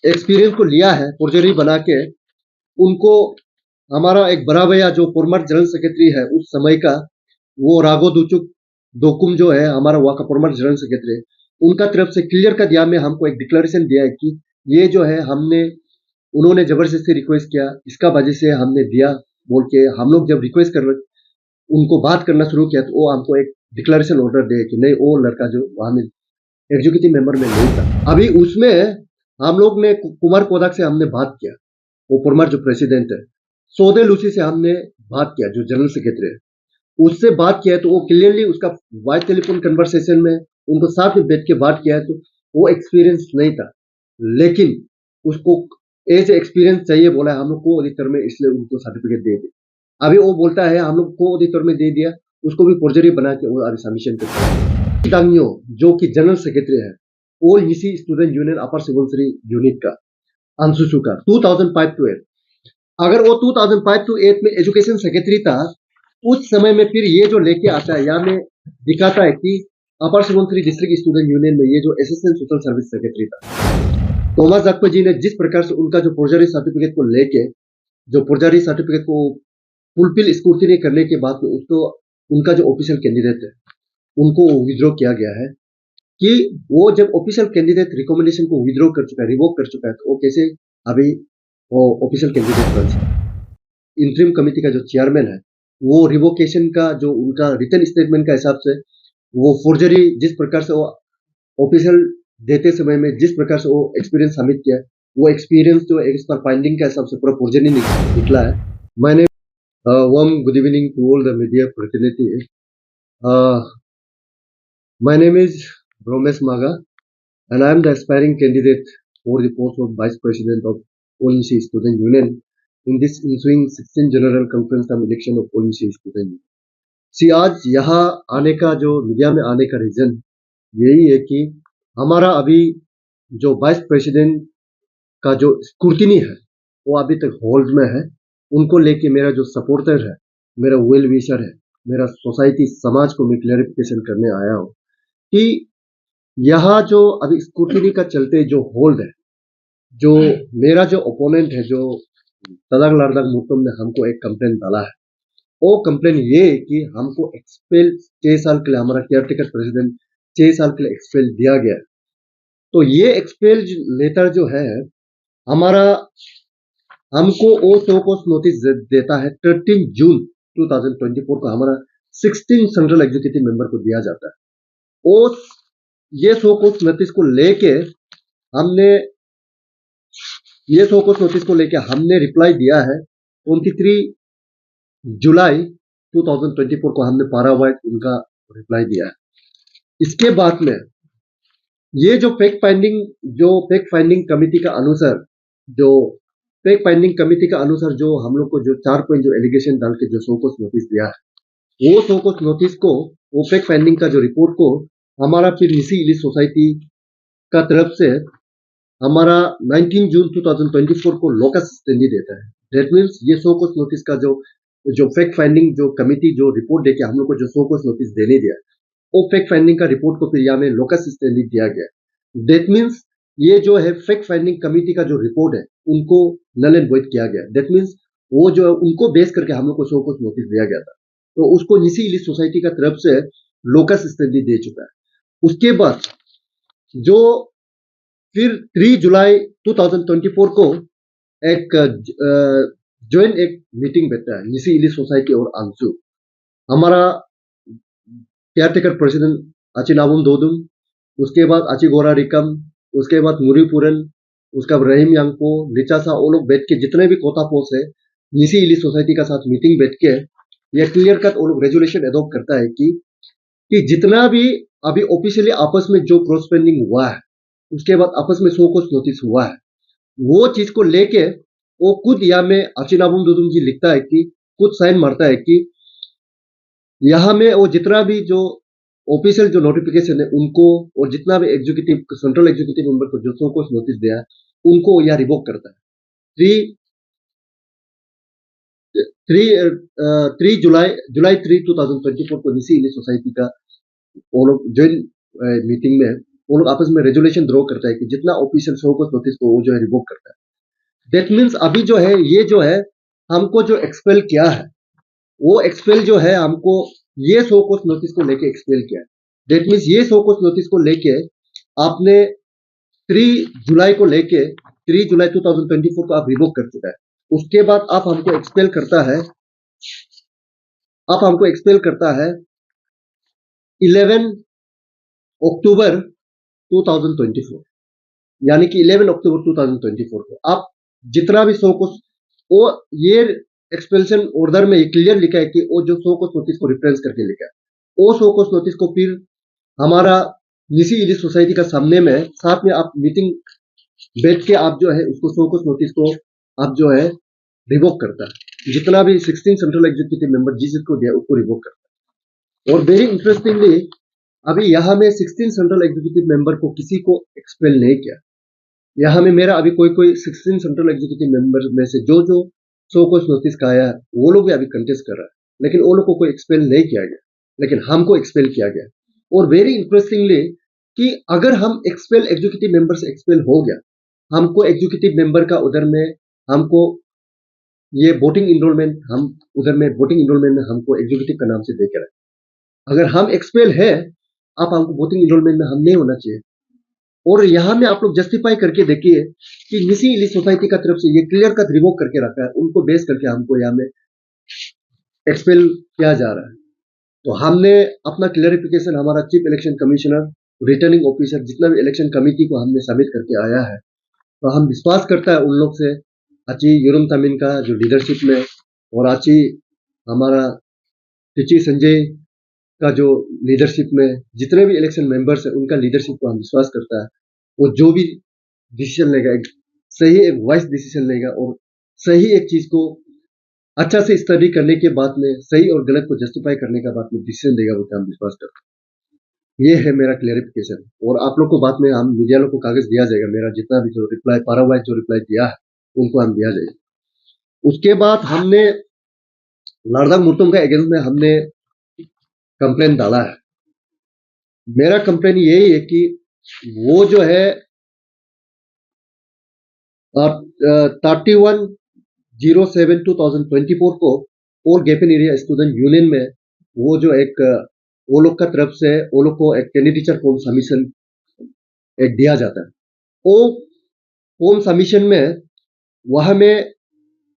Experience को लिया है फोर्जरी बना के, उनको हमारा एक बड़ा भैया जो फॉर्मर जनरल सेक्रेटरी है उस समय का, वो राघो दुचुक दोकुम जो है हमारा वहाँ का फॉर्मर जनरल सेक्रेटरी, उनका तरफ से क्लियर कर दिया में हमको एक डिक्लेरेशन दिया है कि ये जो है हमने, उन्होंने जबरदस्ती रिक्वेस्ट किया, इसका वजह से हमने दिया बोल के, हम लोग जब रिक्वेस्ट कर उनको बात करना शुरू किया तो वो हमको एक डिक्लेरेशन ऑर्डर दे कि नहीं, वो लड़का जो वहां में एग्जीक्यूटिव मेंबर में नहीं था। अभी उसमें हम लोग ने कुमार कोदाक से हमने बात किया, वो फॉर्मर जो प्रेसिडेंट है, सौदे लूसी से हमने बात किया जो जनरल सेक्रेटरी है, उससे बात किया तो वो क्लियरली उसका वॉइस टेलीफोन कन्वर्सेशन में उनको साथ में बैठ के बात किया है तो वो एक्सपीरियंस नहीं था, लेकिन उसको एज एक्सपीरियंस चाहिए बोला है, हम लोग को ऑडिटर में इसलिए उनको सर्टिफिकेट दे दिया। अभी वो बोलता है हम लोग को ऑडिटर में दे दिया, उसको भी फोर्जरी बना के वो अभी सबमिशन करता है। दांगियो जो कि जनरल सेक्रेटरी है all EC student union upper Subansiri unit का, अंशुशु का 2005 टू 8, अगर वो 2005 टू 8 में एजुकेशन सेक्रेटरी था, उस समय में फिर ये जो लेके आता है यहाँ में दिखाता है कि अपर सुबनसिरी डिस्ट्रिक्ट स्टूडेंट यूनियन में ये जो असिस्टेंट सोशल सर्विस सेक्रेटरी था थॉमस जाकपे जी ने जिस प्रकार से उनका जो फोर्जरी सर्टिफिकेट को लेके, जो फोर्जरी सर्टिफिकेट को फुलफिल स्क्रूटिनी करने के बाद में उसको उनका जो ऑफिशियल कैंडिडेट है उनको विड्रॉ किया गया है, कि वो जब ऑफिशियल कैंडिडेट रिकमेंडेशन को विड्रॉ कर चुका है, रिवोक कर चुका है, तो वो कैसे अभी वो ऑफिशियल कैंडिडेट बन सकता है। इंटरिम कमिटी का जो चेयरमैन है वो रिवोकेशन का जो उनका रिटर्न स्टेटमेंट का हिसाब से वो फोर्जरी जिस प्रकार से वो ऑफिशियल देते समय में जिस प्रकार से वो एक्सपीरियंस सबमिट किया, वो एक्सपीरियंस जो एज पर फाइंडिंग का हिसाब से पूरा फोर्जरी निकला है। मैंने warm good evening to all the media fraternity. My name is Romesh Maga and I am the aspiring candidate for the post of Vice President of ONC Student Union in this ensuing 16th General Conference term election of ONC Student Union. सी आज यहाँ आने का जो media में आने का reason यही है कि हमारा अभी जो वाइस प्रेसिडेंट का जो स्क्रूटिनी है वो अभी तक होल्ड में है। उनको लेके मेरा जो सपोर्टर है, मेरा वेल विशर है, मेरा सोसाइटी समाज को मैं क्लैरिफिकेशन करने आया हूँ कि यहाँ जो अभी स्क्रूटिनी का चलते जो होल्ड है, जो मेरा जो ओपोनेंट है जो तदाग लारदाग मुतम ने हमको एक कंप्लेन डाला है, वो कंप्लेन ये है कि हमको एक्सपेल 6 साल के लिए हमारा केयरटेकर प्रेसिडेंट 6 साल के लिए एक्सपेल दिया गया। तो ये एक्सपेल लेटर जो है हमारा, हमको वो शो कोस नोटिस देता है 13 जून 2024 को हमारा 16 सेंट्रल एग्जीक्यूटिव मेंबर को दिया जाता है। और ये शो कोस नोटिस को लेके हमने रिप्लाई दिया है 23 जुलाई 2024 को हमने पारावाइट उनका रिप्लाई दिया है। इसके बाद में ये जो फैक्ट फाइंडिंग कमिटी का अनुसार जो हम लोग को जो 4 पॉइंट जो एलिगेशन डाल के जो शोकोस नोटिस दिया है, वो शोकोस नोटिस को, वो फैक्ट फाइंडिंग का जो रिपोर्ट को हमारा फिर निसी इलिट सोसाइटी का तरफ से हमारा 19 जून 2024 को लोकस स्टैंडी देता है। दैट मीन्स ये शोकोस नोटिस का जो फैक्ट फाइंडिंग जो कमिटी जो रिपोर्ट देके हम लोग को जो शोकोस नोटिस देने दिया, वो फैक्ट फाइंडिंग का रिपोर्ट को फिर यहाँ में लोकस स्टैंडी दिया गया। दैट मीन्स ये जो है फैक्ट फाइंडिंग कमिटी का जो रिपोर्ट है उनको नल एंड वॉइड किया गया। दैट मीन्स वो जो है उनको बेस करके हम लोग को शो को नोटिस दिया गया था, तो उसको निसी इलिट सोसाइटी का तरफ से लोकस स्टैंडी दे चुका है। उसके बाद जो फिर 3 जुलाई 2024 को एक ज्वाइंट एक मीटिंग बैठता है निसी इलिट सोसाइटी और आंसू, हमारा केयरटेकर प्रेसिडेंट अचिनाबुम दोदुम, उसके बाद अचिगोरा रिकम, उसके बाद मुरीपुरन, उसका रहीम यांगपो, लिचासा, वो लोग बैठ के जितने भी कोता पोस है निसी इलिट सोसाइटी का साथ मीटिंग बैठ के ये क्लियर कट वो लोग रेजोल्यूशन एडॉप्ट करता है कि जितना भी अभी ऑफिशियली आपस में जो क्रॉस पेंडिंग हुआ है, उसके बाद आपस में शो कोस नोटिस हुआ है, वो चीज को लेके वो खुद यहाँ में अचिनाबुम दोदुम जी लिखता है कि खुद साइन मारता है कि यहाँ में वो जितना भी जो ऑफिशियल जो नोटिफिकेशन है उनको और जितना भी एग्जीक्यूटिव सेंट्रल एग्जीक्यूटिव मेंबर को जो शो कोस नोटिस दिया है उनको यह रिवोक करता है। 3 जुलाई 3 2024 को निसी इलिट सोसाइटी का ज्वाइंट मीटिंग में वो लोग आपस में रेजुलेशन ड्रॉ करता है कि जितना ऑफिशियल शो को नोटिस को वो जो है रिवोक करता है। दैट मीन्स अभी जो है ये जो है हमको जो एक्सपेल किया है वो एक्सपेल जो है हमको ये शो कोर्स नोटिस को लेके एक्सपेल किया है। दैट मीन्स ये शो कोर्स नोटिस को लेके आपने 3 जुलाई को लेके 3 जुलाई 2024 को आप रिवोक कर चुका है। उसके बाद आप हमको एक्सपेल करता है 11 अक्टूबर 2024, यानी कि 11 अक्टूबर 2024 को आप जितना भी शो को वो ये एक्सपेल्शन ऑर्डर में क्लियर लिखा है कि वो जो शो कोर्स नोटिस को रिफरेंस करके लिखा है, वो शो कोर्स नोटिस को फिर हमारा निसी इलिट सोसाइटी का सामने में साथ में आप मीटिंग बैठ के आप जो है उसको शो कोर्स नोटिस को आप जो है रिवोक करता है। जितना भी 16 सेंट्रल एग्जीक्यूटिव मेंबर जिसको दिया उसको रिवोक करता है। और वेरी इंटरेस्टिंगली अभी यहाँ में 16 सेंट्रल एग्जीक्यूटिव मेंबर को किसी को एक्सपेल नहीं किया। यहाँ में मेरा अभी कोई 16 सेंट्रल एग्जीक्यूटिव मेंबर में से जो जो शो कोर्स नोटिस का आया वो लोग भी अभी कंटेस्ट कर रहा है, लेकिन वो लोग को कोई एक्सपेल नहीं किया गया, लेकिन हमको एक्सपेल किया गया। और वेरी इंटरेस्टिंगली कि अगर हम एक्सपेल एग्जीक्यूटिव मेंबर से एक्सपेल हो गया, हमको एग्जीक्यूटिव मेंबर का उधर में हमको ये वोटिंग इनरोलमेंट हम उधर में वोटिंग इनरोलमेंट में हमको एग्जीक्यूटिव का नाम से देकर है। अगर हम एक्सपेल है आप हमको वोटिंग इनरोलमेंट में हम नहीं होना चाहिए। और यहाँ में आप लोग जस्टिफाई करके देखिए कि निसी इलिट सोसाइटी का तरफ से ये क्लियर कट रिवोक करके रखा है, उनको बेस करके हमको यहाँ में एक्सपेल किया जा रहा है। तो हमने अपना क्लियरिफिकेशन हमारा chief election commissioner, returning officer, जितना भी इलेक्शन कमेटी को हमने सबमिट करके आया है, तो हम विश्वास करता है उन लोग से अची यूरुम तमिन का जो लीडरशिप में और अची हमारा टिची संजय का जो लीडरशिप में जितने भी इलेक्शन मेंबर्स है उनका लीडरशिप को हम विश्वास करता है। वो जो भी डिसीजन लेगा एक सही एक वाइज डिसीजन लेगा और सही एक चीज को अच्छा से स्टडी करने के बाद में सही और गलत को जस्टिफाई करने का बाद में डिसीजन देगा, वो हम विश्वास करते हैं। ये है मेरा क्लियरिफिकेशन। और आप लोग को बाद में हम मीडिया लोग को कागज दिया जाएगा, मेरा जितना भी जो रिप्लाई पारावाइज जो रिप्लाई दिया है उनको हम दिया जाएगा। उसके बाद हमने लारदांग मुर्तुम का अगेंस्ट में हमने कंप्लेन डाला है। मेरा कंप्लेन यही है कि वो जो है 31/07/2024 को ऑल गैपन एरिया स्टूडेंट यूनियन में वो जो एक वो लोग का तरफ से वो लोग को एक कैंडिडेचर फॉर्म सबमिशन एक दिया जाता है। वो फॉर्म सबमिशन में वहां में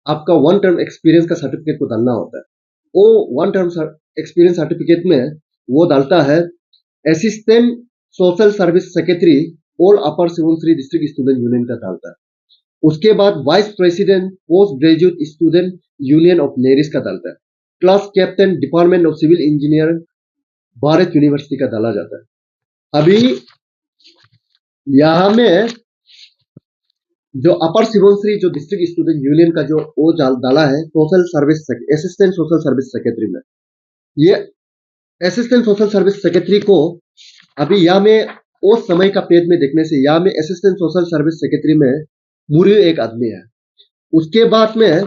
आपका 1 टर्म एक्सपीरियंस का सर्टिफिकेट को डालना होता है। वो 1 टर्म एक्सपीरियंस सर्टिफिकेट में वो डालता है assistant social service secretary all upper Subansiri district student union का डालता है। उसके बाद vice president post graduate student union of NERIST का डालता है। Class captain department of civil engineer Bharat university का डाला जाता है। अभी यहाँ में जो अपर सुबनसिरी जो डिस्ट्रिक्ट स्टूडेंट यूनियन का जो वो डाला है social service assistant social service secretary में, ये असिस्टेंट सोशल सर्विस सेक्रेटरी को अभी यहाँ में उस समय का पेज में देखने से यहाँ में असिस्टेंट सोशल सर्विस सेक्रेटरी में मुरी एक आदमी है। उसके बाद में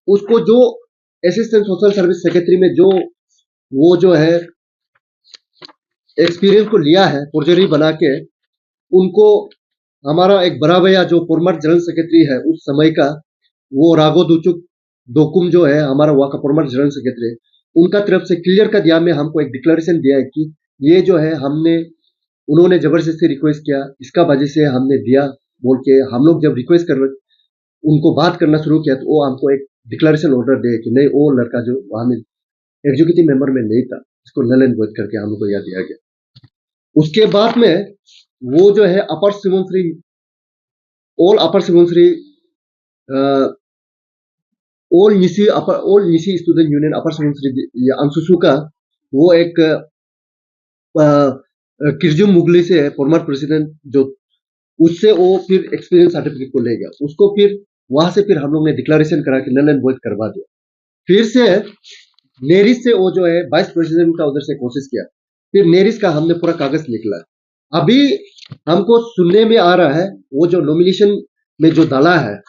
उसको जो असिस्टेंट सोशल सर्विस सेक्रेटरी में जो वो जो है एक्सपीरियंस को लिया है फोर्जरी बना के, उनको हमारा एक बड़ा भैया जो फॉर्मर जनरल सेक्रेटरी है उस समय का, वो राघो दुचुक दोकुम जो है हमारा वहाँ का फॉर्मर जनरल सेक्रेटरी, उनका तरफ से क्लियर कर दिया में हमको एक डिक्लेरेशन दिया है कि ये जो है हमने उन्होंने जबरदस्ती रिक्वेस्ट किया, इसका वजह से हमने दिया बोल के हम लोग जब रिक्वेस्ट कर उनको बात करना शुरू किया तो वो हमको एक डिक्लेरेशन ऑर्डर दे कि नहीं वो लड़का जो वहां में एग्जीक्यूटिव मेंबर में नहीं था इसको नल एंड वॉइड करके हम लोग को यह दिया गया। उसके बाद में वो जो है upper Subansiri all upper Subansiri all Nyishi student union upper Subansiri अंशुसु का वो एक किरजुम मुगली से फॉर्मर प्रेसिडेंट जो उससे वो फिर एक्सपीरियंस सर्टिफिकेट को ले गया, उसको फिर वहां से फिर हम लोग ने डिक्लेरेशन करा के नल एंड वॉइड करवा दिया। फिर से नेरिस से वो जो है वाइस प्रेसिडेंट का उधर से कोशिश किया, फिर नेरिस का हमने पूरा कागज निकला। अभी हमको सुनने में आ रहा है वो जो नॉमिनेशन में जो डाला है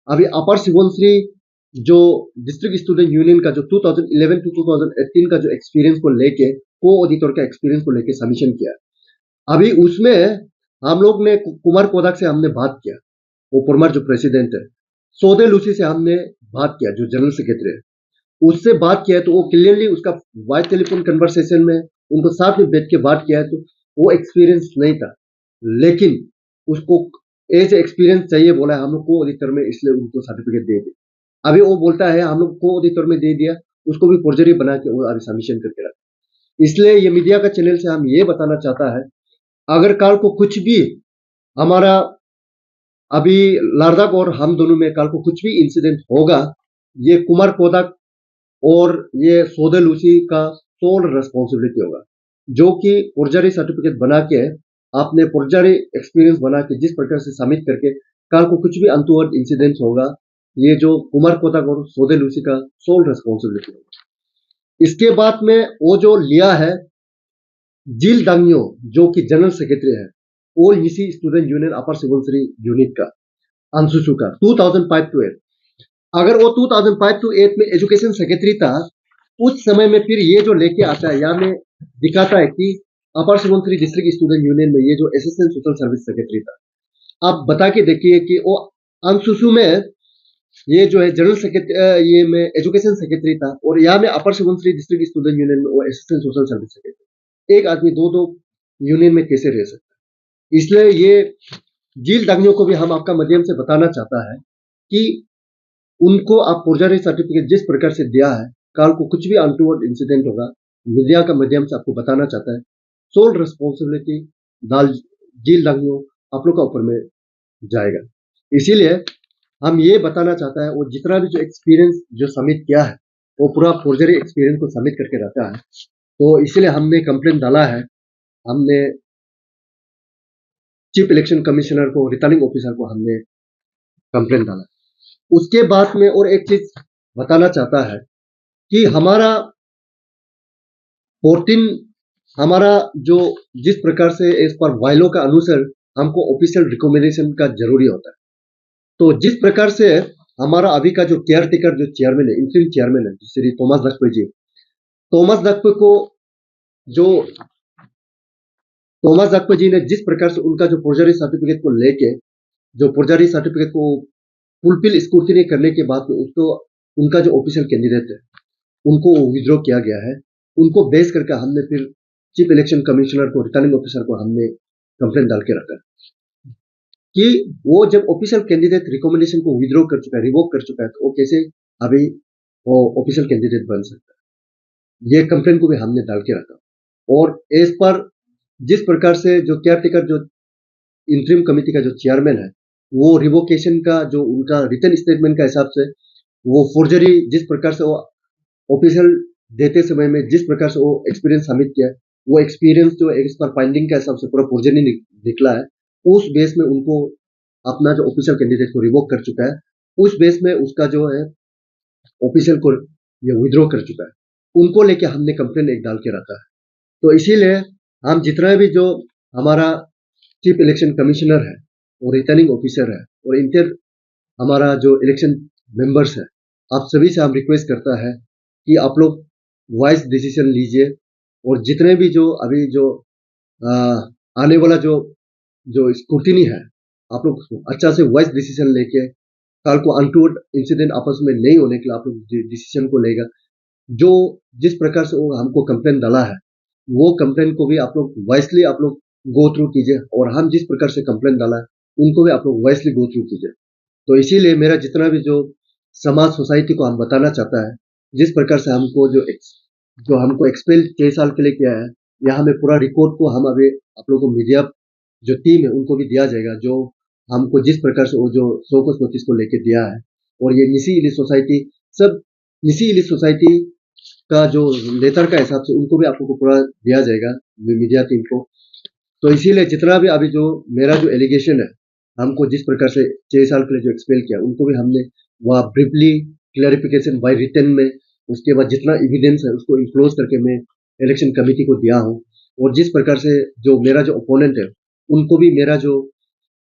अभी अपर सुबनसिरी जो डिस्ट्रिक्ट स्टूडेंट यूनियन का जो 2011 to 2018 का जो एक्सपीरियंस को लेके को ऑडिटर का एक्सपीरियंस को लेके सबमिशन किया, अभी उसमें हम लोग ने कुमार कोदाक से हमने बात किया, वो पुरमर जो प्रेसिडेंट है। सौदे लूसी से हमने बात किया, जो जनरल सेक्रेटरी है, उससे बात किया है, तो वो क्लियरली उसका वॉइस टेलीफोन कन्वर्सेशन में उनको साथ में बैठ के बात किया है, तो वो एक्सपीरियंस नहीं था, लेकिन उसको एज एक्सपीरियंस चाहिए बोला है, हम लोग को ऑडिटर में, इसलिए उनको सर्टिफिकेट दे दिया। अभी वो बोलता है हम लोग को ऑडिटर में दे दिया, उसको भी फोर्जरी बना के वो अभी सबमिशन करके रखा। इसलिए ये मीडिया का चैनल से हम ये बताना चाहता है, अगर कल को कुछ भी हमारा अभी लारदाक और हम दोनों में कल को कुछ भी इंसिडेंट होगा, ये कुमार कोदाक और ये सौदे लूसी का सोल रेस्पॉन्सिबिलिटी होगा, जो कि फोर्जरी सर्टिफिकेट बना के, आपने फोर्जरी एक्सपीरियंस बना के जिस प्रकार से सबमिट करके कल को कुछ भी अनटूवर्ड इंसिडेंट होगा, ये जो कुमार कोदाक और सौदे लूसी का सोल रेस्पॉन्सिबिलिटी होगा। इसके बाद में वो जो लिया है जिल दांगियो, जो कि जनरल सेक्रेटरी है all नीसी student union upper Subansiri unit का, अंशुशु का, 2005 टू 8। अगर वो 2005 टू 8 में एजुकेशन सेक्रेटरी था, उस समय में फिर ये जो लेके आता है, यहाँ में दिखाता है कि अपर सुबनसिरी डिस्ट्रिक्ट स्टूडेंट यूनियन में ये जो असिस्टेंट सोशल सर्विस सेक्रेटरी था, आप बता के देखिए कि वो अंशुशु में ये जो है जनरल सेक्रेटरी, ये में एजुकेशन सेक्रेटरी था, और यहाँ में अपर सुबनसिरी डिस्ट्रिक्ट स्टूडेंट यूनियन में वो असिस्टेंट सोशल सर्विस सेक्रेटरी। एक आदमी दो दो यूनियन में कैसे रह सकता है? इसलिए ये जील दांगियों को भी हम आपका माध्यम से बताना चाहता है कि उनको आप फोर्जरी सर्टिफिकेट जिस प्रकार से दिया है, कल को कुछ भी अनटूवर्ड इंसिडेंट होगा, मीडिया का माध्यम से आपको बताना चाहता है, सोल रिस्पॉन्सिबिलिटी दाल जील दांगियों आप लोग का ऊपर में जाएगा। इसीलिए हम ये बताना चाहता है, वो जितना भी जो एक्सपीरियंस जो सबमिट किया है, वो पूरा फोर्जरी एक्सपीरियंस को सबमिट करके रहता है। तो इसीलिए हमने कंप्लेंट डाला है, हमने चीफ इलेक्शन कमिश्नर को, रिटर्निंग ऑफिसर को हमने कंप्लेंट डाला। उसके बाद में और एक चीज बताना चाहता है कि हमारा 14 हमारा जो जिस प्रकार से इस पर वायलो का अनुसार हमको ऑफिशियल रिकमेंडेशन का जरूरी होता है, तो जिस प्रकार से हमारा अभी का जो केयर टेकर जो चेयरमैन है, इंटरिम चेयरमैन है श्री थॉमस दक्पे जी, थॉमस दक्पे को जो थॉमस दक्पे जी ने जिस प्रकार से उनका जो फोर्जरी सर्टिफिकेट को लेके, जो फोर्जरी सर्टिफिकेट को फुलफिल स्क्रूटिनी करने के बाद में उसको उनका जो ऑफिशियल कैंडिडेट है उनको विड्रॉ किया गया है, उनको बेस करके हमने फिर चीफ इलेक्शन कमिश्नर को, रिटर्निंग ऑफिसर को हमने कंप्लेंट डाल के रखा कि वो जब ऑफिशियल कैंडिडेट रिकमेंडेशन को विड्रॉ कर चुका है, रिवोक कर चुका है, तो वो कैसे अभी वो ऑफिशियल कैंडिडेट बन सकता है। ये कंप्लेंट को भी हमने डाल के रखा, और एज पर जिस प्रकार से जो केयर टेकर जो इंटरिम कमेटी का जो चेयरमैन है, वो रिवोकेशन का जो उनका रिटर्न स्टेटमेंट का हिसाब से वो फोर्जरी जिस प्रकार से वो ऑफिशियल देते समय में जिस प्रकार से वो एक्सपीरियंस सबमिट किया है, वो एक्सपीरियंस जो एज पर फाइंडिंग का हिसाब से पूरा फोर्जरी निकला है, उस बेस में उनको अपना जो ऑफिशियल कैंडिडेट को रिवोक कर चुका है, उस बेस में उसका जो है ऑफिशियल को ये विड्रॉ कर चुका है, उनको लेके हमने कंप्लेंट एक डाल के रखा है। तो इसीलिए हम जितना भी जो हमारा चीफ इलेक्शन कमिश्नर है और रिटर्निंग ऑफिसर है और इंटर हमारा जो इलेक्शन मेंबर्स है, आप सभी से हम रिक्वेस्ट करता है कि आप लोग वाइज डिसीजन लीजिए, और जितने भी जो अभी जो आने वाला जो जो स्क्रूटिनी है, आप लोग अच्छा से वाइज डिसीजन लेके कल को अनटूवर्ड इंसिडेंट आपस में नहीं होने के लिए आप लोग डिसीजन को लेगा। जो जिस प्रकार से वो हमको कंप्लेंट डाला है, वो कंप्लेंट को भी आप लोग वाइसली आप लोग गो थ्रू कीजिए, और हम जिस प्रकार से कंप्लेंट डाला है उनको भी आप लोग वाइसली गो थ्रू कीजिए। तो इसीलिए मेरा जितना भी जो समाज सोसाइटी को हम बताना चाहता है, जिस प्रकार से हमको जो हमको एक्सपेल 6 साल के लिए किया है, यहाँ में पूरा रिकॉर्ड को हम अभी आप लोगों को मीडिया जो टीम है उनको भी दिया जाएगा, जो हमको जिस प्रकार से वो जो शोकस नोटिस को लेके दिया है, और ये निसी इलिट सोसाइटी सब निसी इलिट सोसाइटी का जो लेटर का हिसाब से उनको भी आप लोगों को पूरा दिया जाएगा मीडिया टीम को। तो इसीलिए जितना भी अभी जो मेरा जो एलिगेशन है, हमको जिस प्रकार से 6 साल के लिए जो एक्सपेल किया, उनको भी हमने वहाँ ब्रीफली क्लैरिफिकेशन बाय रिटन में, उसके बाद जितना एविडेंस है उसको इनक्लोज करके मैं इलेक्शन कमेटी को दिया हूँ, और जिस प्रकार से जो मेरा जो ओपोनेंट है उनको भी मेरा जो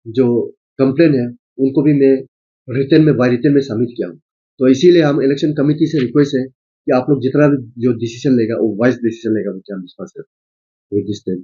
जो कंप्लेन है उनको भी मैं रिटन में बाय रिटन में सबमिट किया हूँ। तो इसीलिए हम इलेक्शन कमेटी से रिक्वेस्ट है कि आप लोग जितना भी जो डिसीजन लेगा वो वाइज डिसीजन लेगा, which I am with this time.